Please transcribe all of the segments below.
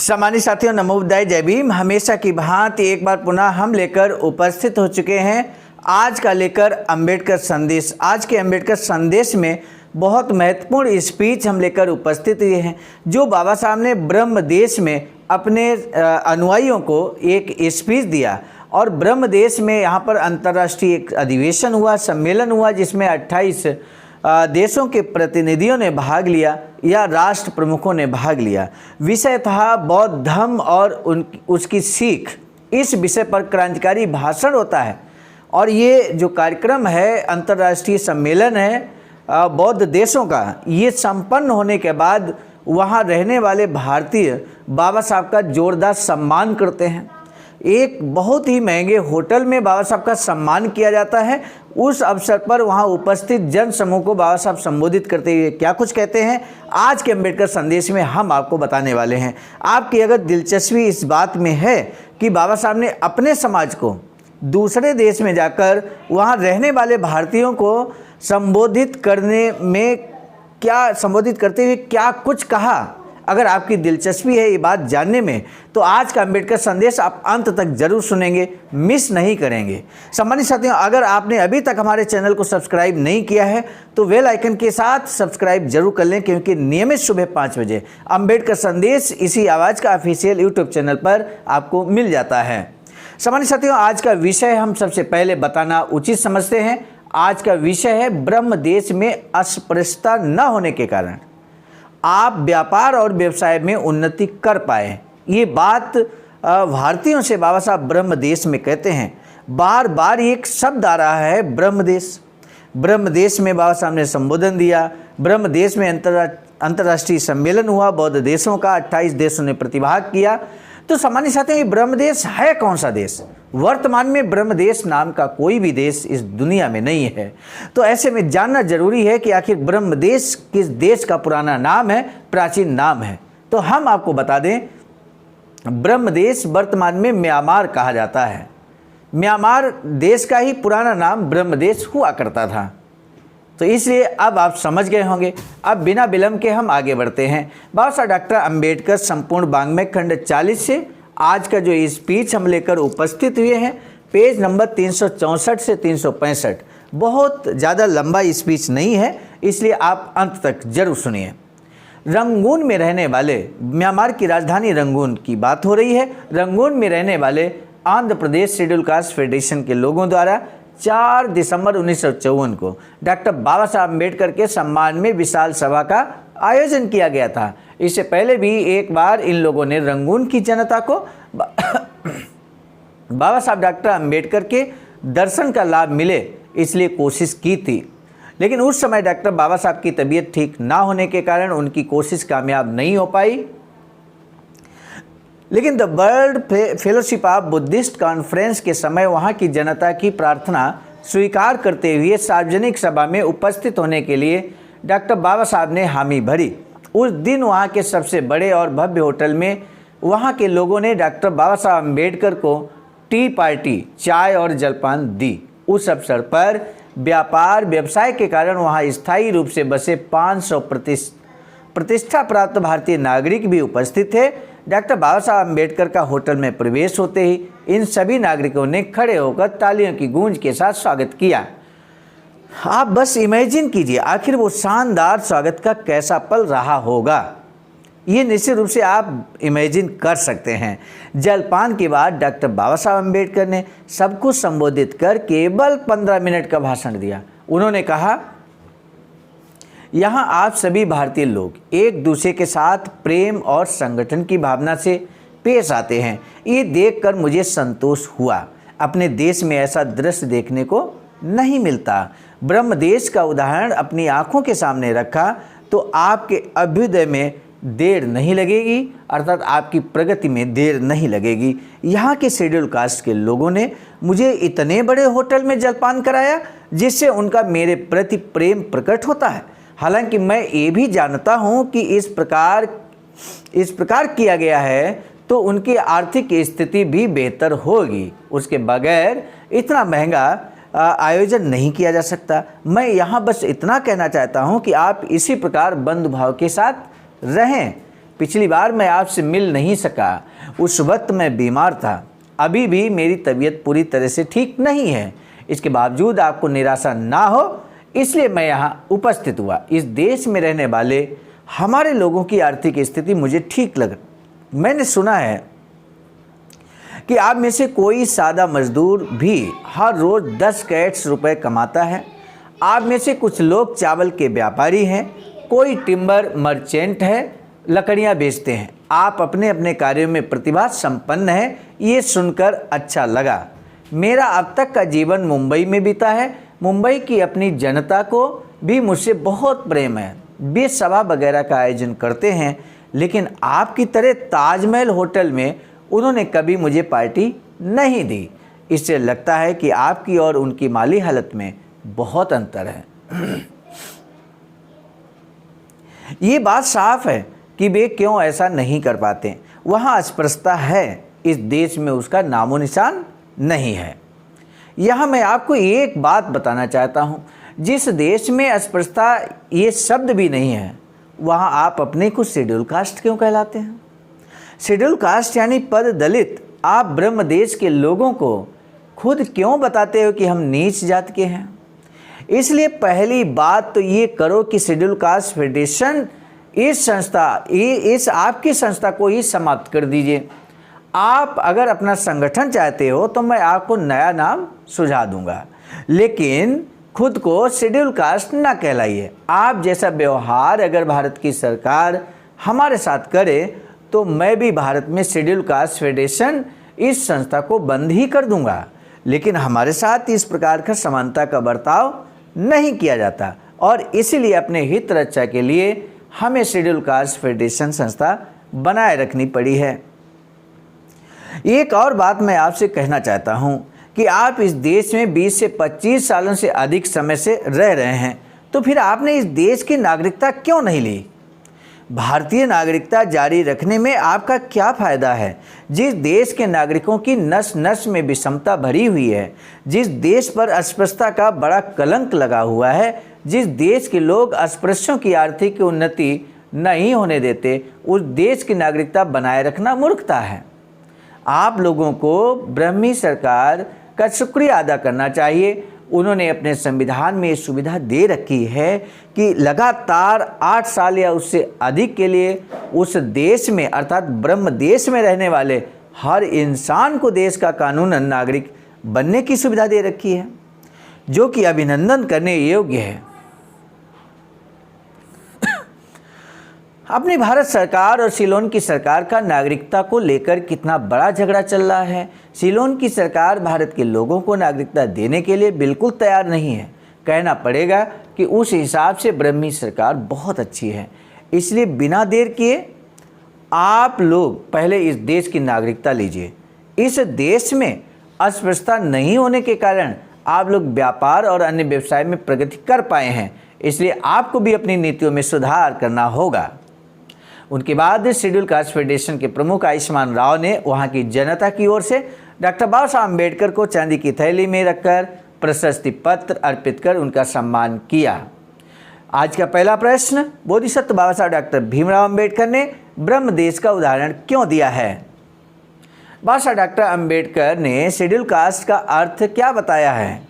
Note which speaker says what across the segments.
Speaker 1: सम्मानित साथियों, नमो बुद्धाय, जय भीम। हमेशा की भांति एक बार पुनः हम लेकर उपस्थित हो चुके हैं आज का लेकर अंबेडकर संदेश। आज के अंबेडकर संदेश में बहुत महत्वपूर्ण स्पीच हम लेकर उपस्थित हुए हैं, जो बाबा साहब ने ब्रह्म देश में अपने अनुयायियों को एक स्पीच दिया। और ब्रह्म देश में यहाँ पर अंतर्राष्ट्रीय एक अधिवेशन हुआ, सम्मेलन हुआ, जिसमें 28 देशों के प्रतिनिधियों ने भाग लिया या राष्ट्र प्रमुखों ने भाग लिया। विषय था बौद्ध धर्म और उसकी सीख। इस विषय पर क्रांतिकारी भाषण होता है। और ये जो कार्यक्रम है, अंतर्राष्ट्रीय सम्मेलन है बौद्ध देशों का, ये संपन्न होने के बाद वहाँ रहने वाले भारतीय बाबा साहब का जोरदार सम्मान करते हैं। एक बहुत ही महंगे होटल में बाबा साहब का सम्मान किया जाता है। उस अवसर पर वहां उपस्थित जन समूह को बाबा साहब संबोधित करते हुए क्या कुछ कहते हैं, आज के अंबेडकर संदेश में हम आपको बताने वाले हैं। आपकी अगर दिलचस्पी इस बात में है कि बाबा साहब ने अपने समाज को दूसरे देश में जाकर वहां रहने वाले भारतीयों को संबोधित करते हुए क्या कुछ कहा, अगर आपकी दिलचस्पी है ये बात जानने में, तो आज का अंबेडकर संदेश आप अंत तक जरूर सुनेंगे, मिस नहीं करेंगे। सम्मानित साथियों, अगर आपने अभी तक हमारे चैनल को सब्सक्राइब नहीं किया है तो बेल आइकन के साथ सब्सक्राइब जरूर कर लें, क्योंकि नियमित सुबह 5 बजे अंबेडकर संदेश इसी आवाज़ का ऑफिशियल यूट्यूब चैनल पर आपको मिल जाता है। सम्मानित साथियों, आज का विषय हम सबसे पहले बताना उचित समझते हैं। आज का विषय है ब्रह्म देश में अस्पृश्यता न होने के कारण आप व्यापार और व्यवसाय में उन्नति कर पाए। ये बात भारतीयों से बाबा साहब ब्रह्म देश में कहते हैं। बार बार एक शब्द आ रहा है, ब्रह्म देश। ब्रह्म देश में बाबा साहब ने संबोधन दिया। ब्रह्म देश में अंतर्राष्ट्रीय सम्मेलन हुआ, बौद्ध देशों का 28 देशों ने प्रतिभाग किया। तो सामान्य साथियों, ये ब्रह्म देश है कौन सा देश? वर्तमान में ब्रह्म देश नाम का कोई भी देश इस दुनिया में नहीं है। तो ऐसे में जानना जरूरी है कि आखिर ब्रह्म देश किस देश का पुराना नाम है, प्राचीन नाम है। तो हम आपको बता दें, ब्रह्म देश वर्तमान में म्यांमार कहा जाता है। म्यांमार देश का ही पुराना नाम ब्रह्म देश हुआ करता था। तो इसलिए अब आप समझ गए होंगे। अब बिना विलंब के हम आगे बढ़ते हैं। बाबा साहब डॉक्टर अंबेडकर संपूर्ण वाङ्मय खंड 40 से आज का जो स्पीच हम लेकर उपस्थित हुए हैं, पेज नंबर 364 से 365। बहुत ज़्यादा लंबा स्पीच नहीं है, इसलिए आप अंत तक जरूर सुनिए। रंगून में रहने वाले, म्यांमार की राजधानी रंगून की बात हो रही है। रंगून में रहने वाले Andhra Pradesh schedule caste federation के लोगों द्वारा 4 दिसंबर 1954 को डॉक्टर बाबा साहब अम्बेडकर के सम्मान में विशाल सभा का आयोजन किया गया था। इससे पहले भी एक बार इन लोगों ने रंगून की जनता को बाबा साहब डॉक्टर अम्बेडकर के दर्शन का लाभ मिले, इसलिए कोशिश की थी। लेकिन उस समय डॉक्टर बाबा साहब की तबीयत ठीक ना होने के कारण उनकी कोशिश कामयाब नहीं हो पाई। लेकिन the world fellowship of Buddhist conference के समय वहाँ की जनता की प्रार्थना स्वीकार करते हुए सार्वजनिक सभा में उपस्थित होने के लिए डॉक्टर बाबा साहब ने हामी भरी। उस दिन वहाँ के सबसे बड़े और भव्य होटल में वहाँ के लोगों ने डॉक्टर बाबा साहब अम्बेडकर को टी पार्टी, चाय और जलपान दी। उस अवसर पर व्यापार व्यवसाय के कारण वहाँ स्थायी रूप से बसे 500 प्रतिष्ठा प्राप्त भारतीय नागरिक भी उपस्थित थे। डॉक्टर बाबा साहब अम्बेडकर का होटल में प्रवेश होते ही इन सभी नागरिकों ने खड़े होकर तालियों की गूंज के साथ स्वागत किया। आप बस इमेजिन कीजिए आखिर वो शानदार स्वागत का कैसा पल रहा होगा। ये निश्चित रूप से आप इमेजिन कर सकते हैं। जलपान के बाद डॉक्टर बाबा साहब अम्बेडकर ने सबको संबोधित कर केवल 15 मिनट का भाषण दिया। उन्होंने कहा, यहाँ आप सभी भारतीय लोग एक दूसरे के साथ प्रेम और संगठन की भावना से पेश आते हैं। ये देखकर मुझे संतोष हुआ। अपने देश में ऐसा दृश्य देखने को नहीं मिलता। ब्रह्म देश का उदाहरण अपनी आंखों के सामने रखा तो आपके अभ्युदय में देर नहीं लगेगी, अर्थात आपकी प्रगति में देर नहीं लगेगी। यहाँ के शेड्यूल कास्ट के लोगों ने मुझे इतने बड़े होटल में जलपान कराया जिससे उनका मेरे प्रति प्रेम प्रकट होता है। हालांकि मैं ये भी जानता हूँ कि इस प्रकार किया गया है तो उनकी आर्थिक स्थिति भी बेहतर होगी। उसके बगैर इतना महंगा आयोजन नहीं किया जा सकता। मैं यहाँ बस इतना कहना चाहता हूँ कि आप इसी प्रकार बंधुभाव के साथ रहें। पिछली बार मैं आपसे मिल नहीं सका, उस वक्त मैं बीमार था। अभी भी मेरी तबीयत पूरी तरह से ठीक नहीं है। इसके बावजूद आपको निराशा ना हो, इसलिए मैं यहाँ उपस्थित हुआ। इस देश में रहने वाले हमारे लोगों की आर्थिक स्थिति मुझे ठीक लग। मैंने सुना है कि आप में से कोई सादा मजदूर भी हर रोज़ 10 कैट्स रुपए कमाता है। आप में से कुछ लोग चावल के व्यापारी हैं, कोई टिम्बर मर्चेंट है, लकड़ियाँ बेचते हैं। आप अपने अपने कार्यों में प्रतिभा संपन्न हैं, ये सुनकर अच्छा लगा। मेरा अब तक का जीवन मुंबई में बीता है। मुंबई की अपनी जनता को भी मुझसे बहुत प्रेम है। वे सभा वगैरह का आयोजन करते हैं, लेकिन आपकी तरह ताजमहल होटल में उन्होंने कभी मुझे पार्टी नहीं दी। इससे लगता है कि आपकी और उनकी माली हालत में बहुत अंतर है। ये बात साफ है कि वे क्यों ऐसा नहीं कर पाते। वहाँ अस्पृश्यता है, इस देश में उसका नामो निशान नहीं है। यहाँ मैं आपको एक बात बताना चाहता हूँ, जिस देश में अस्पृश्यता ये शब्द भी नहीं है, वहाँ आप अपने को शेड्यूल कास्ट क्यों कहलाते हैं? शेड्यूल कास्ट यानी पद दलित। आप ब्रह्म देश के लोगों को खुद क्यों बताते हो कि हम नीच जात के हैं? इसलिए पहली बात तो ये करो कि शेड्यूल कास्ट फेडरेशन इस आपकी संस्था को ही समाप्त कर दीजिए। आप अगर अपना संगठन चाहते हो तो मैं आपको नया नाम सुझा दूंगा, लेकिन खुद को शेड्यूल कास्ट ना कहलाइए। आप जैसा व्यवहार अगर भारत की सरकार हमारे साथ करे तो मैं भी भारत में शेड्यूल कास्ट फेडरेशन इस संस्था को बंद ही कर दूंगा। लेकिन हमारे साथ इस प्रकार का समानता का बर्ताव नहीं किया जाता और इसीलिए अपने हित रक्षा के लिए हमें शेड्यूल कास्ट फेडरेशन संस्था बनाए रखनी पड़ी है। एक और बात मैं आपसे कहना चाहता हूं कि आप इस देश में 20 से 25 सालों से अधिक समय से रह रहे हैं, तो फिर आपने इस देश की नागरिकता क्यों नहीं ली? भारतीय नागरिकता जारी रखने में आपका क्या फ़ायदा है? जिस देश के नागरिकों की नस नस में विषमता भरी हुई है, जिस देश पर अस्पृश्यता का बड़ा कलंक लगा हुआ है, जिस देश के लोग अस्पृश्यों की आर्थिक उन्नति नहीं होने देते, उस देश की नागरिकता बनाए रखना मूर्खता है। आप लोगों को ब्रह्मी सरकार का शुक्रिया अदा करना चाहिए। उन्होंने अपने संविधान में ये सुविधा दे रखी है कि लगातार 8 साल या उससे अधिक के लिए उस देश में अर्थात ब्रह्म देश में रहने वाले हर इंसान को देश का कानूनन नागरिक बनने की सुविधा दे रखी है, जो कि अभिनंदन करने योग्य है। अपनी भारत सरकार और सीलोन की सरकार का नागरिकता को लेकर कितना बड़ा झगड़ा चल रहा है। सीलोन की सरकार भारत के लोगों को नागरिकता देने के लिए बिल्कुल तैयार नहीं है। कहना पड़ेगा कि उस हिसाब से ब्रह्मी सरकार बहुत अच्छी है। इसलिए बिना देर किए आप लोग पहले इस देश की नागरिकता लीजिए। इस देश में अस्पृश्यता नहीं होने के कारण आप लोग व्यापार और अन्य व्यवसाय में प्रगति कर पाए हैं, इसलिए आपको भी अपनी नीतियों में सुधार करना होगा। उनके बाद शेड्यूल कास्ट फेडरेशन के प्रमुख आयुष्मान राव ने वहां की जनता की ओर से डॉक्टर बाबा साहब अम्बेडकर को चांदी की थैली में रखकर प्रशस्ति पत्र अर्पित कर उनका सम्मान किया। आज का पहला प्रश्न, बोधिसत्व बाबा साहब डॉक्टर भीमराव अम्बेडकर ने ब्रह्म देश का उदाहरण क्यों दिया है? बाबा साहब डॉक्टर अम्बेडकर ने शेड्यूल कास्ट का अर्थ क्या बताया है?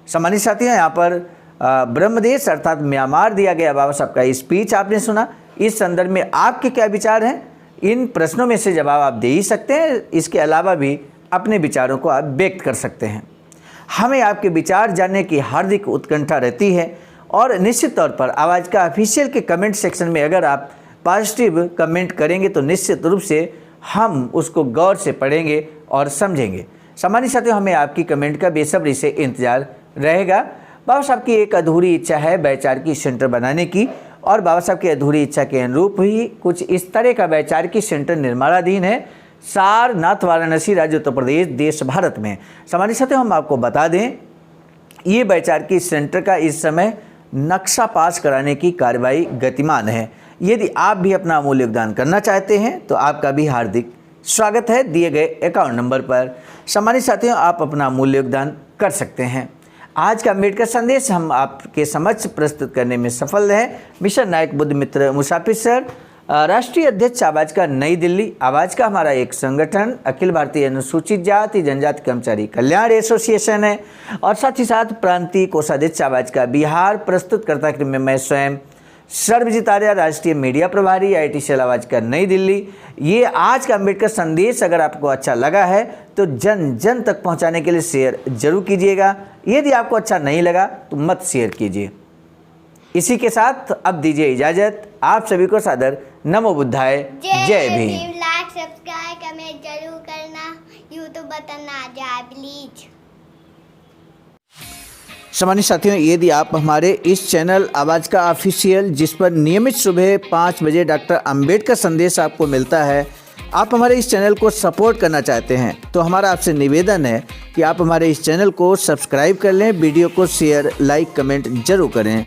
Speaker 1: सम्मानित साथियों, यहाँ पर ब्रह्म देश अर्थात म्यांमार दिया गया बाबा साहब का स्पीच आपने सुना। इस संदर्भ में आपके क्या विचार हैं? इन प्रश्नों में से जवाब आप दे ही सकते हैं, इसके अलावा भी अपने विचारों को आप व्यक्त कर सकते हैं। हमें आपके विचार जानने की हार्दिक उत्कंठा रहती है और निश्चित तौर पर आवाज़ का ऑफिशियल के कमेंट सेक्शन में अगर आप पॉजिटिव कमेंट करेंगे तो निश्चित रूप से हम उसको गौर से पढ़ेंगे और समझेंगे। सम्मानित साथियों, हमें आपकी कमेंट का बेसब्री से इंतजार रहेगा। बाबा साहब की एक अधूरी इच्छा है वैचारिकी सेंटर बनाने की और बाबा साहब की अधूरी इच्छा के अनुरूप ही कुछ इस तरह का वैचारिकी सेंटर निर्माणाधीन है सारनाथ, वाराणसी, राज्य उत्तर प्रदेश, देश भारत में। सम्मानित साथियों, हम आपको बता दें ये वैचारिकी सेंटर का इस समय नक्शा पास कराने की कार्रवाई गतिमान है। यदि आप भी अपना अमूल्य योगदान करना चाहते हैं तो आपका भी हार्दिक स्वागत है। दिए गए अकाउंट नंबर पर सम्मानित साथियों आप अपना अमूल्य योगदान कर सकते हैं। आज का अम्बेडकर संदेश हम आपके समक्ष प्रस्तुत करने में सफल रहे। मिशन नायक बुद्ध मित्र मुसाफिर सर, राष्ट्रीय अध्यक्ष आवाज का नई दिल्ली। आवाज का हमारा एक संगठन अखिल भारतीय अनुसूचित जाति जनजाति कर्मचारी कल्याण एसोसिएशन है और साथ ही साथ प्रांतीय कोषाध्यक्ष आवाज का बिहार। प्रस्तुतकर्ता के में मैं स्वयं सर्वजीत आर्या, राष्ट्रीय मीडिया प्रभारी IIT सेल आवाज का नई दिल्ली। ये आज का अम्बेडकर संदेश अगर आपको अच्छा लगा है तो जन जन तक पहुंचाने के लिए शेयर जरूर कीजिएगा। यदि आपको अच्छा नहीं लगा तो मत शेयर कीजिए। इसी के साथ अब दीजिए इजाजत। आप सभी को सादर नमो बुद्धाय, जय भीम।
Speaker 2: लाइक सब्सक्राइब कमेंट जरूर करना, यूट्यूब बटन ना जाए प्लीज।
Speaker 1: सम्मानित साथियों, यदि आप हमारे इस चैनल आवाज़ का ऑफिशियल, जिस पर नियमित सुबह 5 बजे डॉक्टर अंबेडकर संदेश आपको मिलता है, आप हमारे इस चैनल को सपोर्ट करना चाहते हैं तो हमारा आपसे निवेदन है कि आप हमारे इस चैनल को सब्सक्राइब कर लें, वीडियो को शेयर लाइक कमेंट जरूर करें।